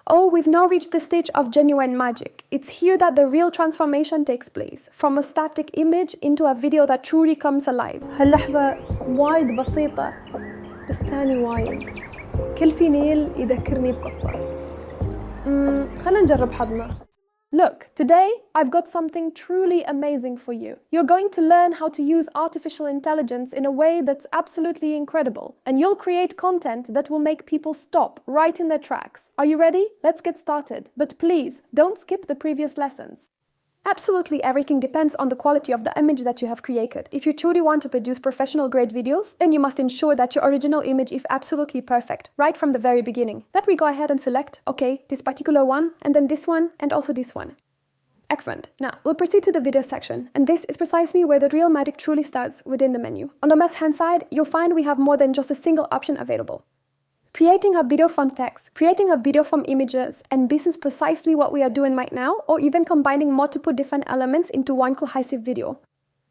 Oh, we've now reached the stage of genuine magic. It's here that the real transformation takes place, from a static image into a video that truly comes alive. هاللحظة وايد بسيطة بس ثاني وايد. كل فينيل يذكرني بقصة. خلينا نجرب حظنا. Look, today I've got something truly amazing for you. You're going to learn how to use artificial intelligence in a way that's absolutely incredible. And you'll create content that will make people stop right in their tracks. Are you ready? Let's get started. But please, don't skip the previous lessons. Absolutely everything depends on the quality of the image that you have created. If you truly want to produce professional-grade videos, then you must ensure that your original image is absolutely perfect, right from the very beginning. Let me go ahead and select, okay, this particular one, and then this one, and also this one. Excellent. Now, we'll proceed to the video section, and this is precisely where the real magic truly starts within the menu. On the left-hand side, you'll find we have more than just a single option available. Creating a video from text, creating a video from images, and this is precisely what we are doing right now, or even combining multiple different elements into one cohesive video.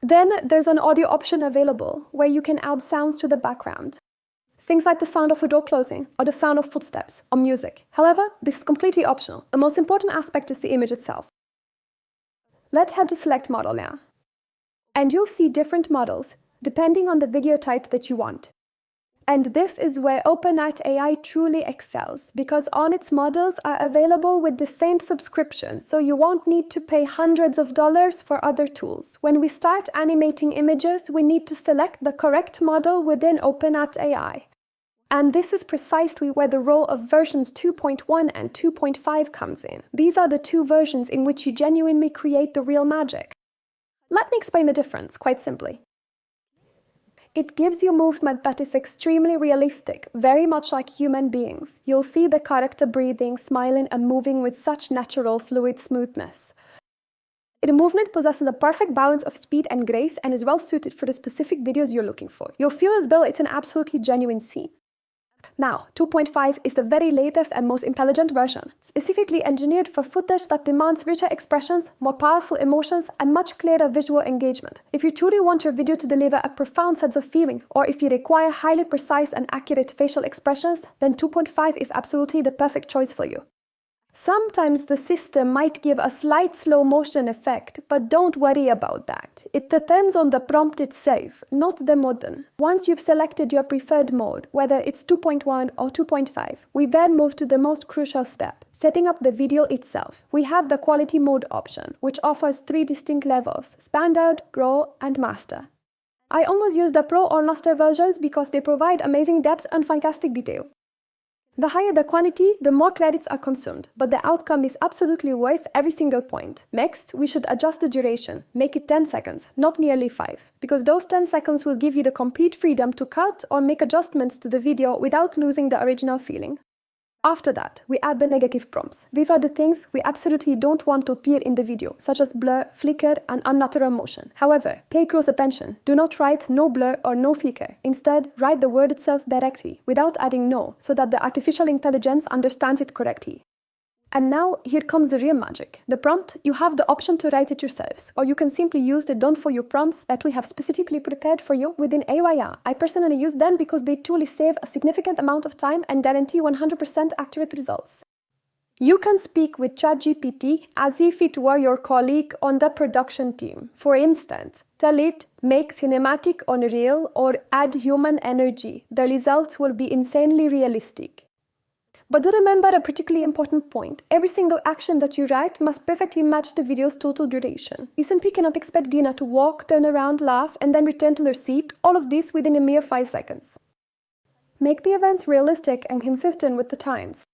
Then there's an audio option available, where you can add sounds to the background. Things like the sound of a door closing, or the sound of footsteps, or music. However, this is completely optional. The most important aspect is the image itself. Let's head to select model now. And you'll see different models, depending on the video type that you want. And this is where AI truly excels, because all its models are available with the same subscription, so you won't need to pay hundreds of dollars for other tools. When we start animating images, we need to select the correct model within AI. And this is precisely where the role of versions 2.1 and 2.5 comes in. These are the two versions in which you genuinely create the real magic. Let me explain the difference quite simply. It gives you movement that is extremely realistic, very much like human beings. You'll see the character breathing, smiling, and moving with such natural, fluid smoothness. The movement possesses a perfect balance of speed and grace and is well suited for the specific videos you're looking for. You'll feel as though it's an absolutely genuine scene. Now, 2.5 is the very latest and most intelligent version, specifically engineered for footage that demands richer expressions, more powerful emotions, and much clearer visual engagement. If you truly want your video to deliver a profound sense of feeling, or if you require highly precise and accurate facial expressions, then 2.5 is absolutely the perfect choice for you. Sometimes the system might give a slight slow motion effect, but don't worry about that. It depends on the prompt itself, not the modem. Once you've selected your preferred mode, whether it's 2.1 or 2.5, we then move to the most crucial step, setting up the video itself. We have the quality mode option, which offers 3 distinct levels: standard, grow, and master. I almost use the pro or master versions because they provide amazing depth and fantastic detail. The higher the quantity, the more credits are consumed, but the outcome is absolutely worth every single point. Next, we should adjust the duration, make it 10 seconds, not nearly 5, because those 10 seconds will give you the complete freedom to cut or make adjustments to the video without losing the original feeling. After that, we add the negative prompts. These are the things we absolutely don't want to appear in the video, such as blur, flicker, and unnatural motion. However, pay close attention. Do not write no blur or no flicker. Instead, write the word itself directly, without adding no, so that the artificial intelligence understands it correctly. And now, here comes the real magic. The prompt, you have the option to write it yourselves, or you can simply use the done-for-you prompts that we have specifically prepared for you within AI. I personally use them because they truly save a significant amount of time and guarantee 100% accurate results. You can speak with ChatGPT as if it were your colleague on the production team. For instance, tell it, make cinematic on reel, or add human energy. The results will be insanely realistic. But do remember a particularly important point. Every single action that you write must perfectly match the video's total duration. You simply cannot expect Dina to walk, turn around, laugh, and then return to her seat, all of this within a mere 5 seconds. Make the events realistic and consistent with the times.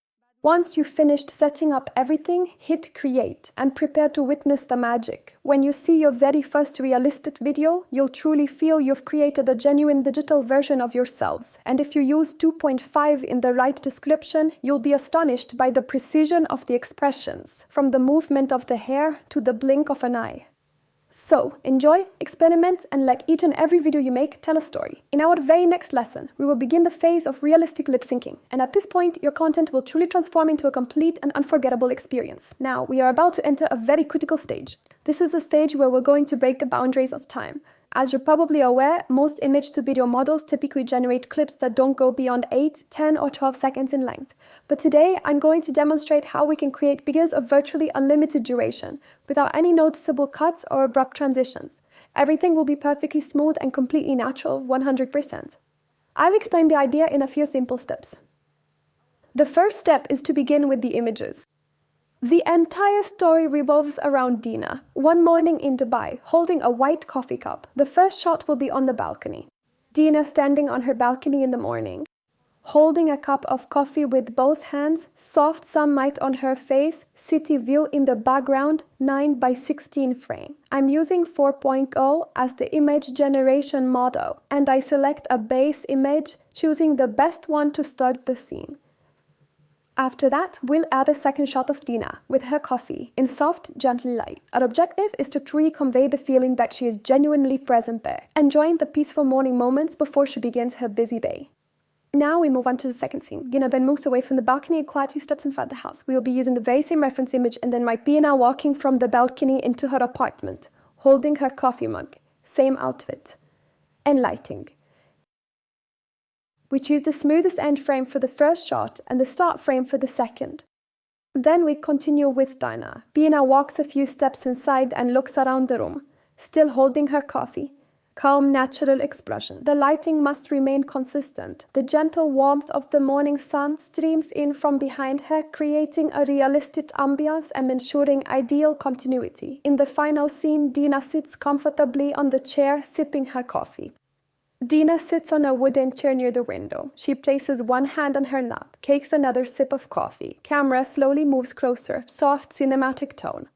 Once you've finished setting up everything, hit create and prepare to witness the magic. When you see your very first realistic video, you'll truly feel you've created a genuine digital version of yourselves. And if you use 2.5 in the right description, you'll be astonished by the precision of the expressions, from the movement of the hair to the blink of an eye. So, enjoy, experiment, and like each and every video you make, tell a story. In our very next lesson, we will begin the phase of realistic lip syncing, and at this point, your content will truly transform into a complete and unforgettable experience. Now, we are about to enter a very critical stage. This is a stage where we're going to break the boundaries of time. As you're probably aware, most image-to-video models typically generate clips that don't go beyond 8, 10, or 12 seconds in length. But today, I'm going to demonstrate how we can create videos of virtually unlimited duration, without any noticeable cuts or abrupt transitions. Everything will be perfectly smooth and completely natural, 100%. I've explained the idea in a few simple steps. The first step is to begin with the images. The entire story revolves around Dina, one morning in Dubai, holding a white coffee cup. The first shot will be on the balcony. Dina standing on her balcony in the morning, holding a cup of coffee with both hands, soft sunlight on her face, city view in the background, 9:16 frame. I'm using 4.0 as the image generation model, and I select a base image, choosing the best one to start the scene. After that, we'll add a second shot of Dina with her coffee in soft, gentle light. Our objective is to truly convey the feeling that she is genuinely present there, enjoying the peaceful morning moments before she begins her busy day. Now we move on to the second scene. Dina then moves away from the balcony and quietly steps inside the house. We will be using the very same reference image and then might be Dina walking from the balcony into her apartment, holding her coffee mug, same outfit, and lighting. We choose the smoothest end frame for the first shot and the start frame for the second. Then we continue with Dina. Dina walks a few steps inside and looks around the room, still holding her coffee. Calm, natural expression. The lighting must remain consistent. The gentle warmth of the morning sun streams in from behind her, creating a realistic ambiance and ensuring ideal continuity. In the final scene, Dina sits comfortably on the chair, sipping her coffee. Dina sits on a wooden chair near the window. She places one hand on her lap, takes another sip of coffee. Camera slowly moves closer, soft cinematic tone.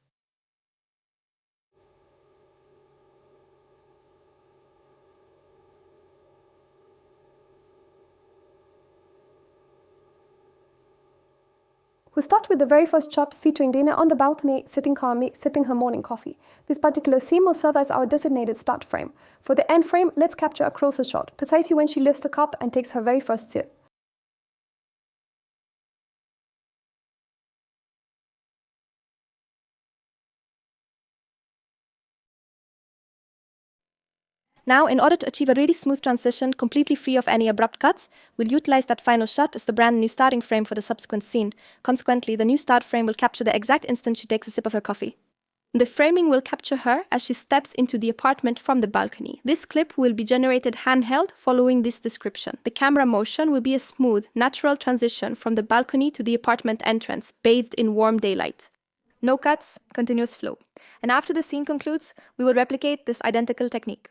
We start with the very first shot featuring Dina on the balcony, sitting calmly, sipping her morning coffee. This particular scene will serve as our designated start frame. For the end frame, let's capture a closer shot, precisely when she lifts the cup and takes her very first sip. Now, in order to achieve a really smooth transition, completely free of any abrupt cuts, we'll utilize that final shot as the brand new starting frame for the subsequent scene. Consequently, the new start frame will capture the exact instant she takes a sip of her coffee. The framing will capture her as she steps into the apartment from the balcony. This clip will be generated handheld following this description. The camera motion will be a smooth, natural transition from the balcony to the apartment entrance, bathed in warm daylight. No cuts, continuous flow. And after the scene concludes, we will replicate this identical technique.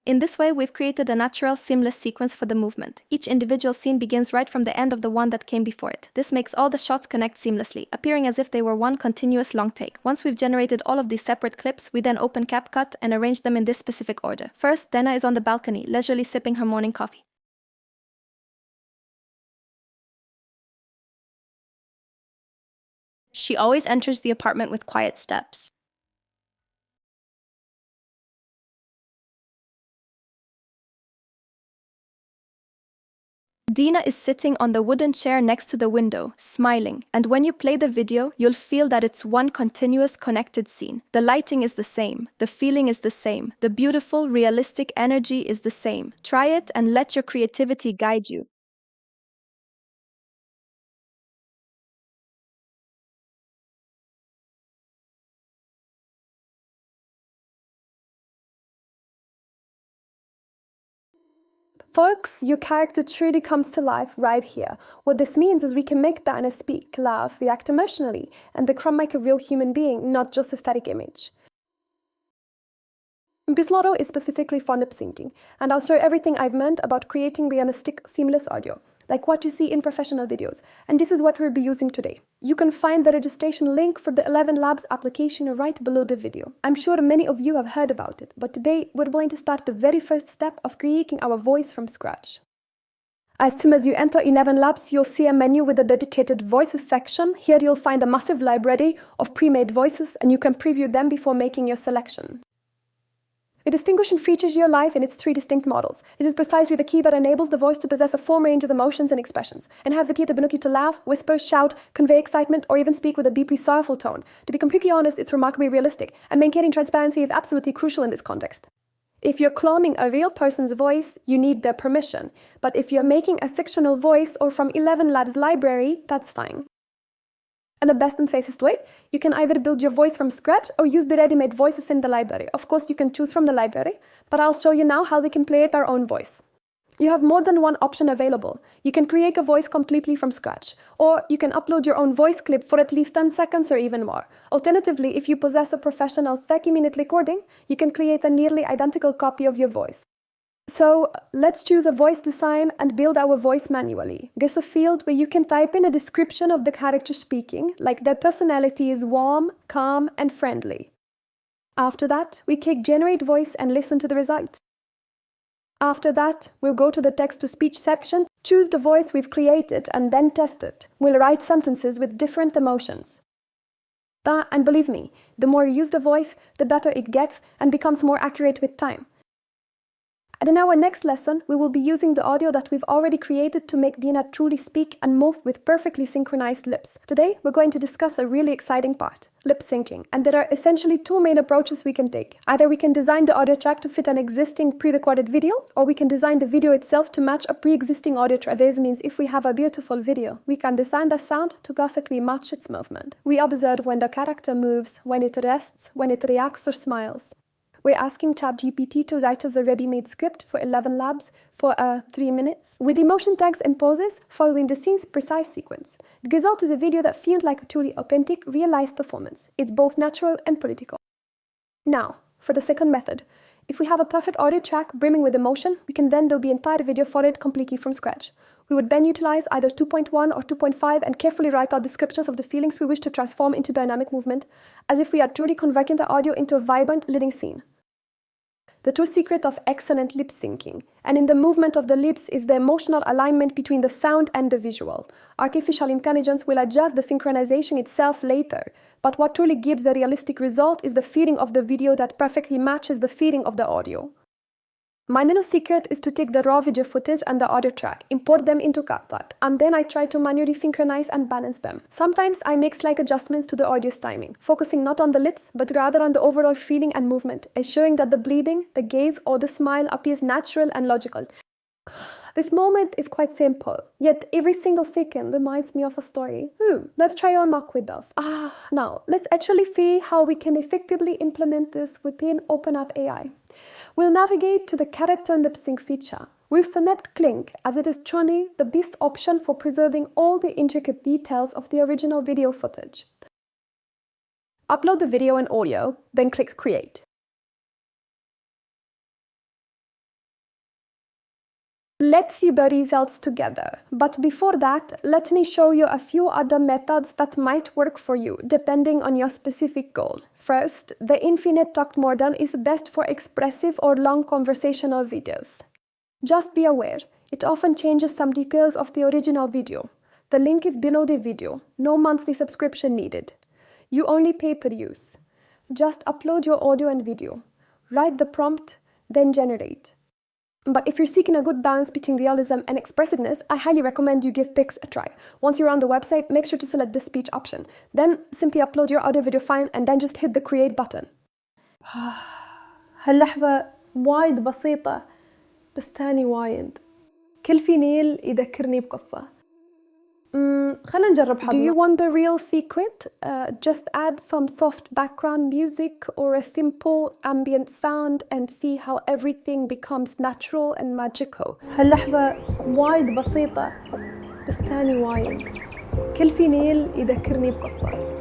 In this way, we've created a natural, seamless sequence for the movement. Each individual scene begins right from the end of the one that came before it. This makes all the shots connect seamlessly, appearing as if they were one continuous long take. Once we've generated all of these separate clips, we then open CapCut and arrange them in this specific order. First, Dina is on the balcony, leisurely sipping her morning coffee. She always enters the apartment with quiet steps. Dina is sitting on the wooden chair next to the window, smiling, and when you play the video, you'll feel that it's one continuous connected scene. The lighting is the same, the feeling is the same, the beautiful, realistic energy is the same. Try it and let your creativity guide you. Folks, your character truly comes to life right here. What this means is we can make Dina speak, laugh, react emotionally, and become like a real human being, not just a static image. Bismillah is specifically for lip syncing, and I'll show everything I've learned about creating realistic, seamless audio, like what you see in professional videos, and this is what we'll be using today. You can find the registration link for the ElevenLabs application right below the video. I'm sure many of you have heard about it, but today we're going to start the very first step of creating our voice from scratch. As soon as you enter ElevenLabs, you'll see a menu with a dedicated voices section. Here you'll find a massive library of pre-made voices, and you can preview them before making your selection. It distinguishes and features your life in its 3 distinct models. It is precisely the key that enables the voice to possess a full range of emotions and expressions, and have the ability to laugh, whisper, shout, convey excitement, or even speak with a deeply sorrowful tone. To be completely honest, it's remarkably realistic, and maintaining transparency is absolutely crucial in this context. If you're cloning a real person's voice, you need their permission. But if you're making a fictional voice or from ElevenLabs library, that's fine. And the best and fastest way, you can either build your voice from scratch or use the ready-made voices in the library. Of course, you can choose from the library, but I'll show you now how they can create their own voice. You have more than one option available. You can create a voice completely from scratch, or you can upload your own voice clip for at least 10 seconds or even more. Alternatively, if you possess a professional 30-minute recording, you can create a nearly identical copy of your voice. So let's choose a voice design and build our voice manually. Guess a field where you can type in a description of the character speaking, like their personality is warm, calm, and friendly. After that, we click Generate Voice and listen to the result. After that, we'll go to the text-to-speech section, choose the voice we've created, and then test it. We'll write sentences with different emotions. And believe me, the more you use the voice, the better it gets and becomes more accurate with time. And in our next lesson, we will be using the audio that we've already created to make Dina truly speak and move with perfectly synchronized lips. Today, we're going to discuss a really exciting part, lip syncing. And there are essentially 2 main approaches we can take. Either we can design the audio track to fit an existing pre-recorded video, or we can design the video itself to match a pre-existing audio track. This means if we have a beautiful video, we can design the sound to perfectly match its movement. We observe when the character moves, when it rests, when it reacts or smiles. We're asking ChatGPT to write us a ready-made script for ElevenLabs for 3 minutes, with emotion tags and poses following the scene's precise sequence. The result is a video that feels like a truly authentic, realized performance. It's both natural and political. Now, for the second method. If we have a perfect audio track brimming with emotion, we can then build the entire video for it completely from scratch. We would then utilize either 2.1 or 2.5 and carefully write out descriptions of the feelings we wish to transform into dynamic movement, as if we are truly converting the audio into a vibrant, living scene. The true secret of excellent lip syncing, and in the movement of the lips, is the emotional alignment between the sound and the visual. Artificial intelligence will adjust the synchronization itself later, but what truly gives the realistic result is the feeling of the video that perfectly matches the feeling of the audio. My nano secret is to take the raw video footage and the audio track, import them into CapCut, and then I try to manually synchronize and balance them. Sometimes I make slight adjustments to the audio's timing, focusing not on the lips, but rather on the overall feeling and movement, ensuring that the bleeping, the gaze, or the smile appears natural and logical. This moment is quite simple, yet every single second reminds me of a story. Let's try our mock with us. Now, let's actually see how we can effectively implement this within OpenAI. We'll navigate to the character and lip sync feature. We've selected Clink, as it is truly the best option for preserving all the intricate details of the original video footage. Upload the video and audio, then click Create. Let's see the results together. But before that, let me show you a few other methods that might work for you, depending on your specific goal. First, the infinite talk model is best for expressive or long conversational videos. Just be aware, it often changes some details of the original video. The link is below the video. No monthly subscription needed. You only pay per use. Just upload your audio and video. Write the prompt, then generate. But if you're seeking a good balance between realism and expressiveness, I highly recommend you give Pix a try. Once you're on the website, make sure to select the speech option. Then simply upload your audio video file and then just hit the create button. هاللحظة وايد بسيطة بس تاني وايد. كل فينيل يذكرني بقصة. خلينا نجرب حظنا. Do you want the real secret? Just add some soft background music or a simple ambient sound and see how everything becomes natural and magical. هاللحظة وايد بسيطة بس تاني وايد. كل فينيل يذكرني بقصة.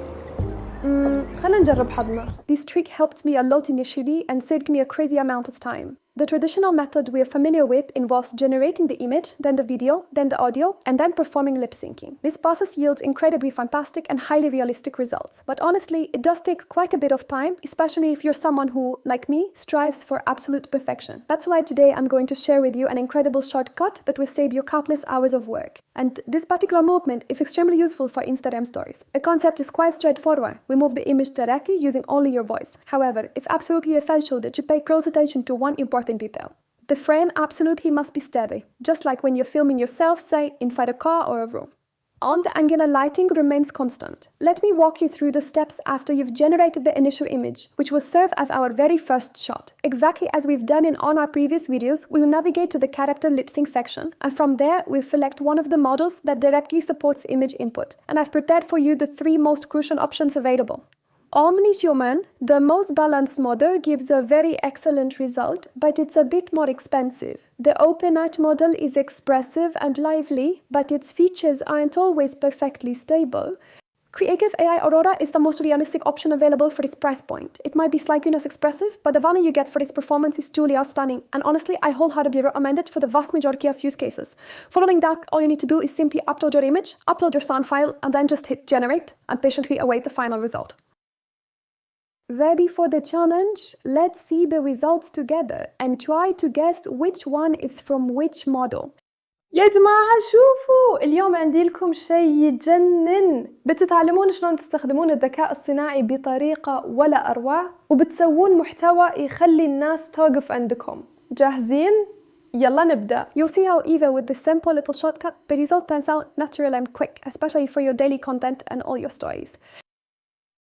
خلينا نجرب حظنا. This trick helped me a lot initially and saved me a crazy amount of time. The traditional method we are familiar with involves generating the image, then the video, then the audio, and then performing lip syncing. This process yields incredibly fantastic and highly realistic results, but honestly, it does take quite a bit of time, especially if you're someone who, like me, strives for absolute perfection. That's why today I'm going to share with you an incredible shortcut that will save you countless hours of work. And this particular movement is extremely useful for Instagram stories. The concept is quite straightforward. We move the image directly using only your voice. However, it's absolutely essential that you pay close attention to one important detail. The frame absolutely must be steady, just like when you're filming yourself, say, inside a car or a room. On the angular lighting remains constant. Let me walk you through the steps after you've generated the initial image, which will serve as our very first shot. Exactly as we've done in all our previous videos, we will navigate to the character lip sync section, and from there we'll select one of the models that directly supports image input. And I've prepared for you the 3 most crucial options available. Omni-human, the most balanced model, gives a very excellent result, but it's a bit more expensive. The OpenArt model is expressive and lively, but its features aren't always perfectly stable. Creative AI Aurora is the most realistic option available for this price point. It might be slightly less expressive, but the value you get for this performance is truly outstanding, and honestly, I wholeheartedly recommend it for the vast majority of use cases. Following that, all you need to do is simply upload your image, upload your sound file, and then just hit generate, and patiently await the final result. Ready for the challenge? Let's see the results together and try to guess which one is from which model. يا جماعة شوفوا اليوم عندي لكم شيء يجنن. بتتعلمون شلون تستخدمون الذكاء الصناعي بطريقة ولا أروع، وبتسوون محتوى يخلي الناس توقف عندكم. جاهزين؟ يلا نبدأ. You'll see how even with this simple little shortcut, the result turns out natural and quick, especially for your daily content and all your stories.